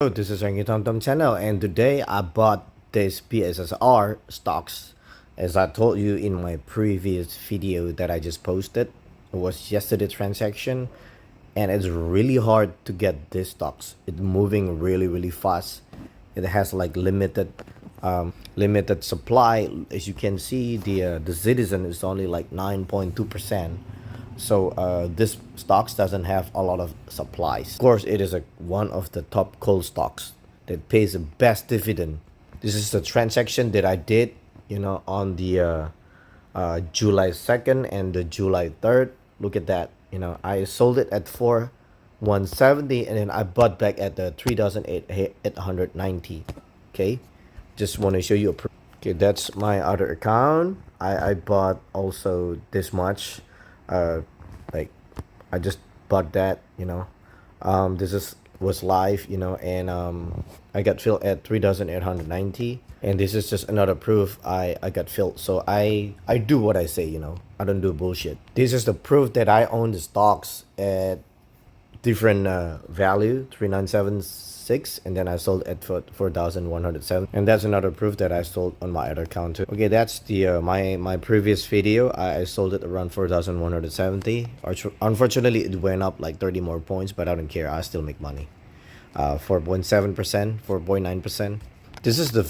Hello, this is Rangi Tom Tom channel, and today I bought this BSSR stocks. As I told you in my previous video that I just posted, it was yesterday transaction, and it's really hard to get these stocks. It's moving really fast. It has like limited supply. As you can see, the Citizen is only like 9.2%. So this stocks doesn't have a lot of supplies. Of course, it is one of the top coal stocks that pays the best dividend. This is the transaction that I did, on the July 2nd and the July 3rd. Look at that. I sold it at 170, and then I bought back at the 3,890. Okay, just want to show you okay, that's my other account. I bought also this much. Like I just bought that. This was live, and I got filled at 3,890, and this is just another proof I got filled. So I do what I say. I don't do bullshit. This is the proof that I own the stocks at different value, 3976, and then I sold at 4,107, and that's another proof that I sold on my other account too. Okay, that's the my previous video. I sold it around 4,170. Unfortunately, it went up like 30 more points, but I don't care. I still make money. 4.7%, 4.9%. This is the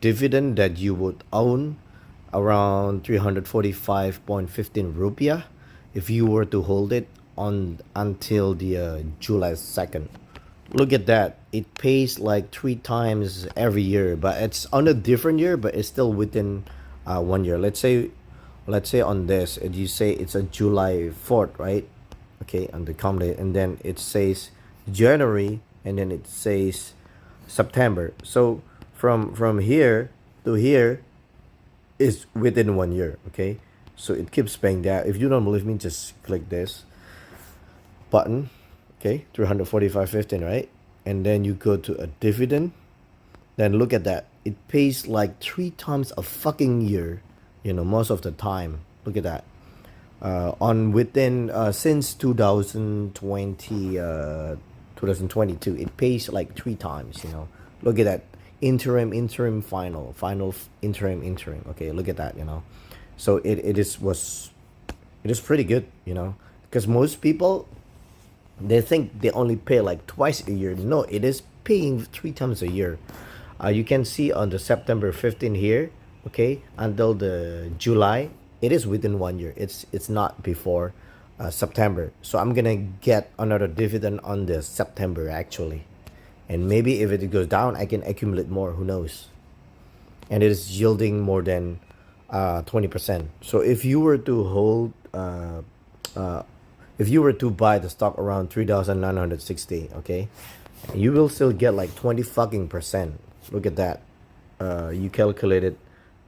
dividend that you would own around 345.15 rupiah if you were to hold it on until the July 2nd. Look at that. It pays like 3 times every year, but it's on a different year, but it's still within 1 year. Let's say on this, you say it's a July 4th, right? Okay, on the com date, and then it says January, and then it says September. So from here to here is within 1 year. Okay, so it keeps paying that. If you don't believe me, just click this button. Okay, 345.15, right? And then you go to a dividend. Then look at that. It pays like 3 times a fucking year, most of the time. Look at that. On within since 2020 2022, it pays like 3 times. Look at that. Interim, final, interim. Okay, look at that. So it is pretty good. Because most people, they think they only pay like twice a year. No, it is paying 3 times a year. You can see on the September 15 here, okay, until the July, it is within 1 year. It's not before September. So I'm gonna get another dividend on the September actually, and maybe if it goes down, I can accumulate more. Who knows? And it is yielding more than 20%. So if you were to hold if you were to buy the stock around 3,960, okay, you will still get like 20 fucking percent. Look at that. You calculated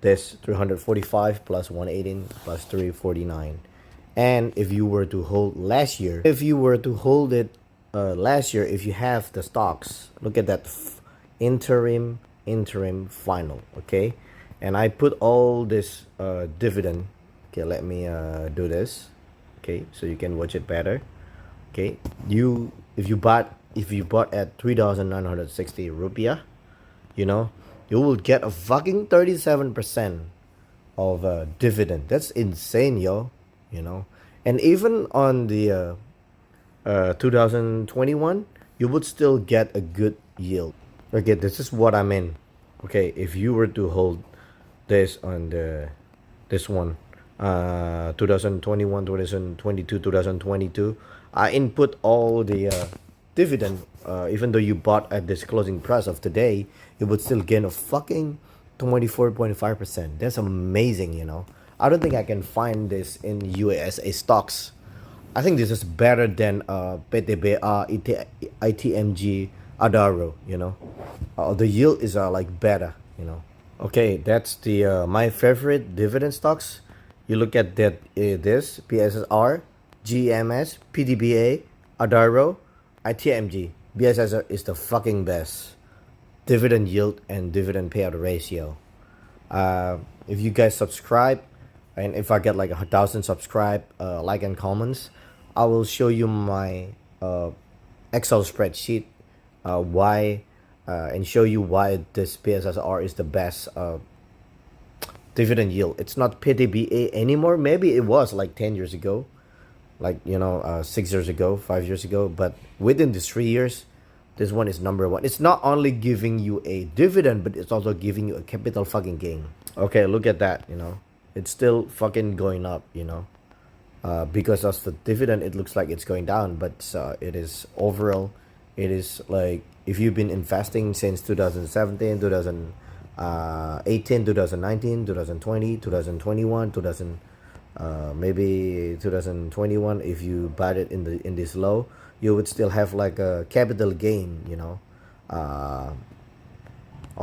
this 345 plus 118 plus 349. And if you were to hold last year, if you were to hold it last year, if you have the stocks, look at that. Interim, final. Okay, and I put all this dividend. Okay, let me do this. Okay, so you can watch it better. Okay, if you bought at 3,960 rupiah, you will get a fucking 37% of dividend. That's insane, yo. And even on the 2021, you would still get a good yield. Okay, this is what I mean. Okay, if you were to hold this on this one, 2021, 2022, 2022, I input all the dividend. Even though you bought at this closing price of today, you would still gain a fucking 24.5%. That's amazing. I don't think I can find this in USA stocks. I think this is better than PTBA, ITMG, Adro. The yield is like better. Okay, that's the my favorite dividend stocks. You look at that, this BSSR, GMS, PTBA, Adro, ITMG. BSSR is the fucking best dividend yield and dividend payout ratio. If you guys subscribe, and if I get like 1,000 subscribe, like and comments, I will show you my Excel spreadsheet, why and show you why this PSSR is the best dividend yield. It's not PTBA anymore. Maybe it was like 10 years ago, like 6 years ago, 5 years ago, but within these 3 years, this one is number one. It's not only giving you a dividend, but it's also giving you a capital fucking gain. Okay, look at that. It's still fucking going up. Because of the dividend, it looks like it's going down, but it is overall, it is like, if you've been investing since 2017, 2018, 2019, 2020, 2021, 2000, maybe 2021, if you bought it in this low, you would still have like a capital gain. I'll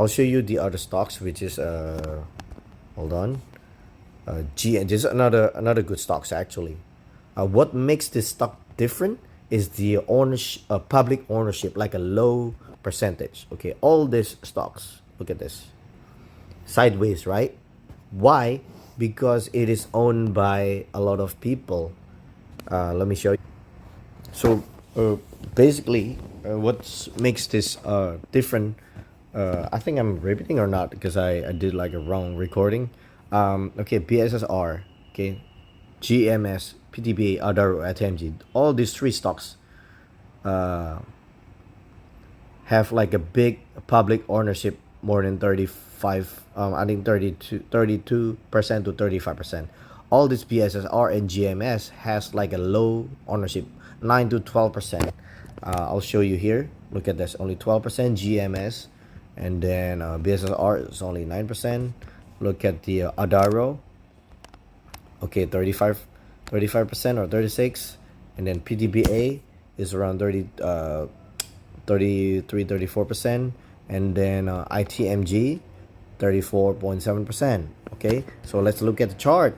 show you the other stocks, which is hold on. This is another good stocks actually. What makes this stock different is the ownership, public ownership, like a low percentage. Okay, all these stocks, look at this, sideways, right? Why? Because it is owned by a lot of people. Let me show you. So basically, what makes this different? I think I'm repeating or not, because I did like a wrong recording. Okay, BSSR, okay, GMS, PTBA, Adro, ITMG, all these three stocks have like a big public ownership, more than 35, I think 32% to 35%. All this BSSR and GMS has like a low ownership, 9 to 12%. I'll show you here. Look at this, only 12% GMS, and then BSSR is only 9%. Look at the Adro, okay, 35% or 36%, and then PTBA is around 34%, and then ITMG 34.7%. Okay, so let's look at the chart.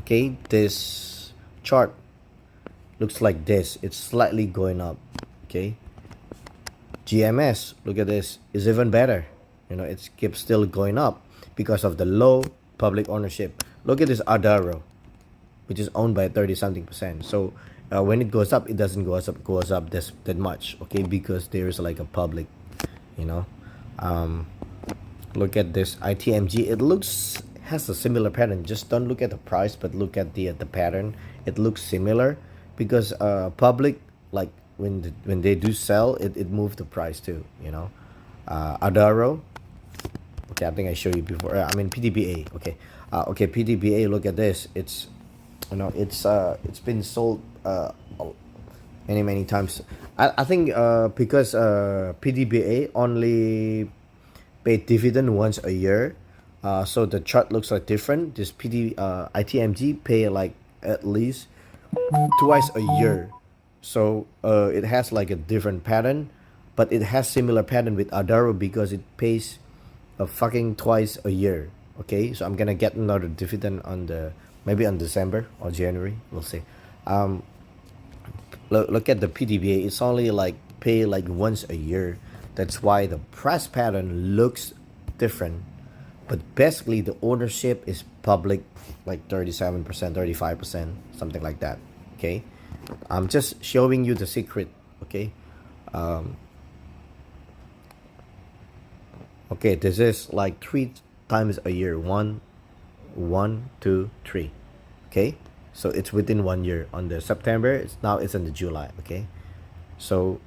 Okay, this chart looks like this. It's slightly going up. Okay, GMS, look at this, is even better. It keeps still going up because of the low public ownership. Look at this Adro, which is owned by 30 something percent. So when it goes up, it doesn't goes up that much. Okay, because there is like a public, look at this ITMG. It has a similar pattern. Just don't look at the price, but look at the pattern. It looks similar because public, like when they do sell, it moves the price too. Adro, okay, I think I showed you before. I mean PTBA. Okay, okay, PTBA. Look at this. It's it's been sold many times. I think because PTBA only pay dividend once a year, so the chart looks like different. This ITMG pay like at least twice a year, so it has like a different pattern, but it has similar pattern with Adro because it pays fucking twice a year. Okay, so I'm gonna get another dividend on maybe on December or January, we'll see. Look at the PTBA. It's only like pay like once a year. That's why the price pattern looks different, but basically the ownership is public, like 37%, 35%, something like that. Okay, I'm just showing you the secret. Okay, okay, this is like 3 times a year. One, 2, 3. Okay, so it's within 1 year. On the September, it's in the July. Okay, so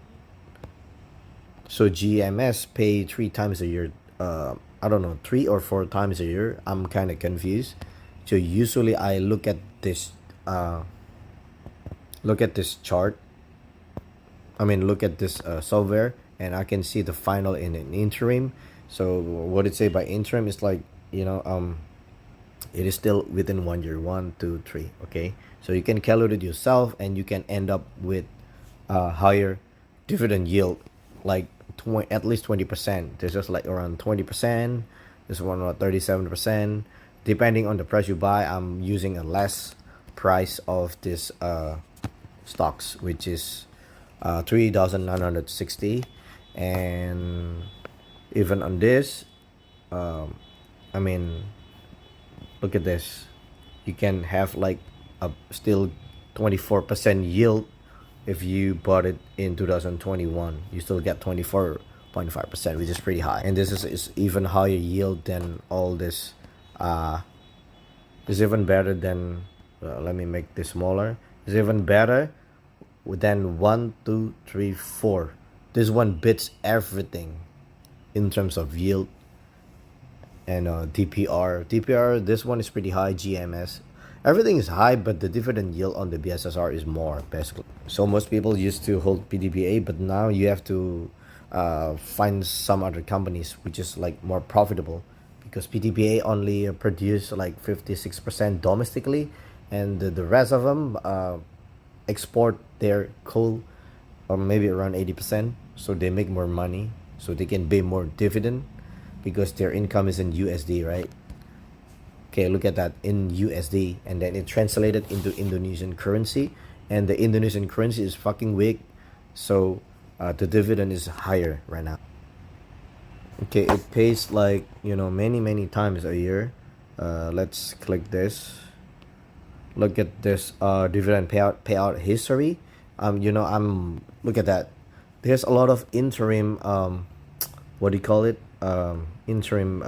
GMS pay 3 times a year. I don't know, 3 or 4 times a year. I'm kind of confused. So usually I look at this chart. I mean, look at this software, and I can see the final in an interim. So what it say by interim is like, it is still within 1 year. 1, 2, 3. Okay, so you can calculate it yourself, and you can end up with higher dividend yield, like at least 20%. There's just like around 20%. This one about 37%. Depending on the price you buy, I'm using a less price of this stocks, which is 3,960, and even on this, I mean, look at this. You can have like a still 24% yield if you bought it in 2021. You still get 24 0.5%, which is pretty high. And this is even higher yield than all this. Is even better than, let me make this smaller. It's even better than 1, 2, 3, 4. This one beats everything in terms of yield and DPR. DPR, this one is pretty high. GMS, everything is high, but the dividend yield on the BSSR is more, basically. So most people used to hold PTBA, but now you have to find some other companies which is like more profitable, because PTBA only produce like 56% domestically, and the rest of them export their coal, or maybe around 80%, so they make more money, so they can pay more dividend because their income is in USD, right? Okay, look at that, in USD, and then it translated into Indonesian currency, and the Indonesian currency is fucking weak, so the dividend is higher right now. Okay, it pays like, you know, many times a year. Let's click this. Look at this dividend payout history. You know, look at that. There's a lot of interim what do you call it, interim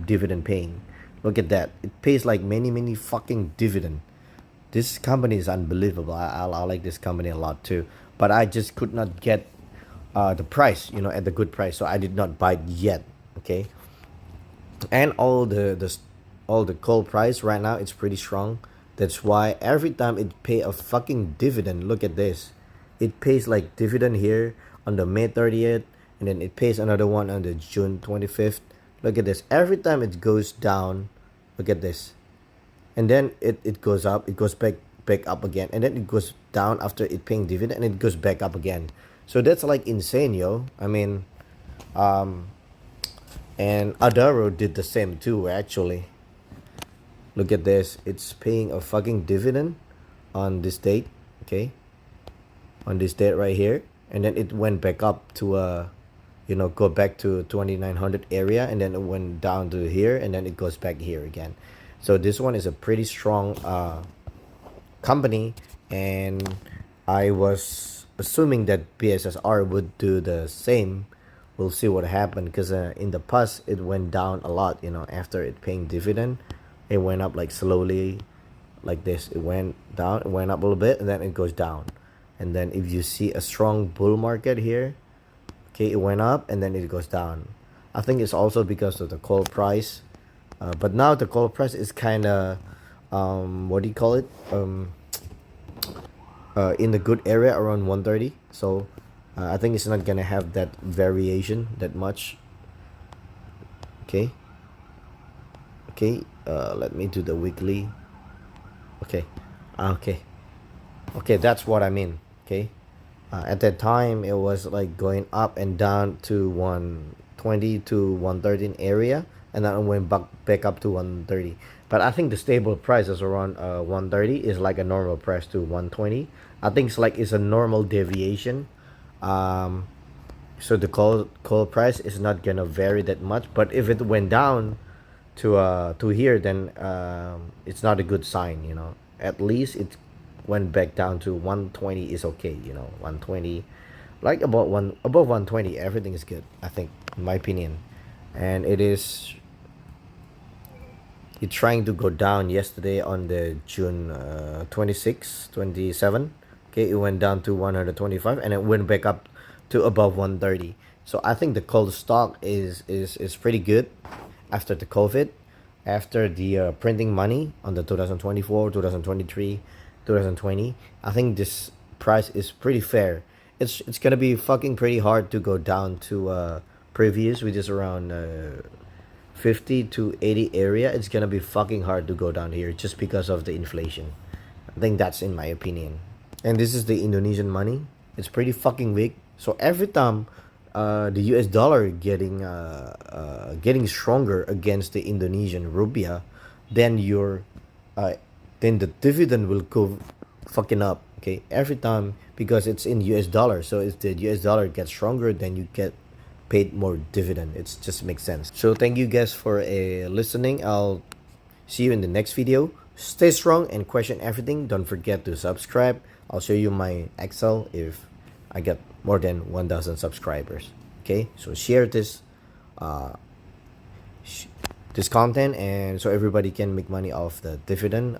dividend paying. Look at that, it pays like many fucking dividend. This company is unbelievable. I like this company a lot too, but I just could not get the price, you know, at the good price, so I did not buy it yet. Okay, and all the coal price right now, it's pretty strong. That's why every time it pay a fucking dividend, look at this, it pays like dividend here on the May 30th, and then it pays another one on the June 25th. Look at this, every time it goes down, look at this, and then it goes up, it goes back up again, and then it goes down after it paying dividend, and it goes back up again. So that's like insane, yo. I mean, and Adro did the same too, actually. Look at this, it's paying a fucking dividend on this date, okay, on this date right here, and then it went back up to you know, go back to 2900 area, and then it went down to here, and then it goes back here again. So this one is a pretty strong company, and I was assuming that BSSR would do the same. We'll see what happened, because in the past it went down a lot, you know, after it paying dividend. It went up like slowly, like this. It went down, it went up a little bit, and then it goes down. And then if you see a strong bull market here, okay, it went up and then it goes down. I think it's also because of the coal price, but now the coal price is kind of what do you call it, in the good area around 130. So I think it's not gonna have that variation that much. Okay, let me do the weekly. Okay, that's what I mean. Okay, at that time it was like going up and down to 120 to 113 area, and then it went back up to 130. But I think the stable price is around 130 is like a normal price to 120. I think it's a normal deviation. So the coal price is not gonna vary that much, but if it went down to here, then it's not a good sign, you know. At least it went back down to 120 is okay, you know. 120, like above 120, everything is good, I think, in my opinion. And it's trying to go down yesterday on the June 26, 27. Okay, it went down to 125, and it went back up to above 130. So I think the coal stock is pretty good after the COVID, after the printing money on the 2024, 2023, 2020. I think this price is pretty fair. It's gonna be fucking pretty hard to go down to previous, which is around 50 to 80 area. It's gonna be fucking hard to go down here just because of the inflation. I think that's in my opinion. And this is the Indonesian money. It's pretty fucking weak. So every time the US dollar getting stronger against the Indonesian rupiah, then then the dividend will go fucking up. Okay, every time, because it's in US dollar. So if the US dollar gets stronger, then you get paid more dividend. It just makes sense. So thank you guys for listening. I'll see you in the next video. Stay strong and question everything. Don't forget to subscribe. I'll show you my Excel if I get more than 1,000 subscribers. Okay, so share this this content, and so everybody can make money off the dividend,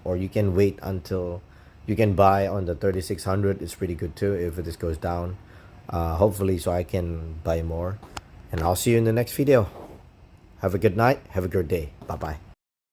or you can wait until you can buy on the 3600. It's pretty good too if this goes down, hopefully, so I can buy more. And I'll see you in the next video. Have a good night, have a good day. Bye bye.